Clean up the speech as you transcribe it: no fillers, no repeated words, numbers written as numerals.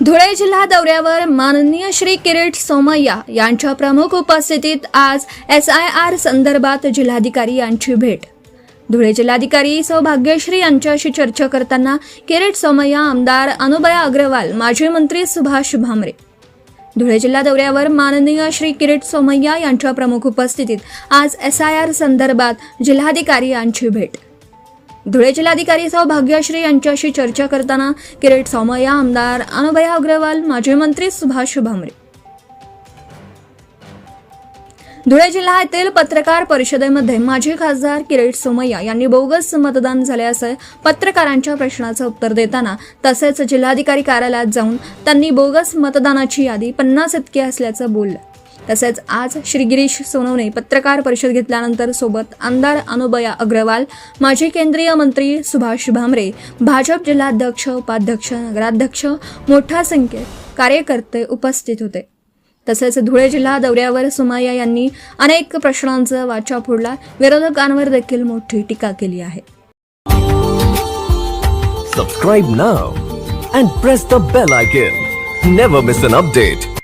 धुळे जिल्हा दौऱ्यावर माननीय श्री किरीट सोमय्या यांच्या प्रमुख उपस्थितीत आज SIR संदर्भात जिल्हाधिकारी यांची भेट। धुळे जिल्हाधिकारी सौभाग्यश्री यांच्याशी चर्चा करताना किरीट सोमय्या, आमदार अनुबया अग्रवाल, माजी मंत्री सुभाष भामरे। धुळे जिल्हा दौऱ्यावर माननीय श्री किरीट सोमय्या यांच्या प्रमुख उपस्थितीत आज SIR संदर्भात जिल्हाधिकारी यांची भेट। धुळे जिल्हाधिकारी सौभाग्यश्री यांच्याशी चर्चा करताना किरीट सोमय्या, आमदार अनुबया अग्रवाल, माजी मंत्री सुभाष भामरे। धुळे जिल्ह्यातील पत्रकार परिषदेमध्ये माजी खासदार किरीट सोमय्या यांनी बोगस मतदान झाल्याचं पत्रकारांच्या प्रश्नाचं उत्तर देताना, तसेच जिल्हाधिकारी कार्यालयात जाऊन त्यांनी बोगस मतदानाची यादी 50 इतकी असल्याचं बोललं। तसेच आज श्री गिरीश सोनवणे पत्रकार परिषद घेतल्यानंतर सोबत आमदार अनुबया अग्रवाल, माजी केंद्रीय मंत्री सुभाष भामरे, भाजप जिल्हाध्यक्ष, उपाध्यक्ष, नगराध्यक्ष, मोठ्या संख्येत कार्यकर्ते उपस्थित होते। तसेच धुळे जिल्हा दौऱ्यावर सोमय्या यांनी अनेक प्रश्नांचा वाचा फोडला, विरोधकांवर देखील मोठी टीका केली आहे। Subscribe now and press the bell icon. Never miss an update.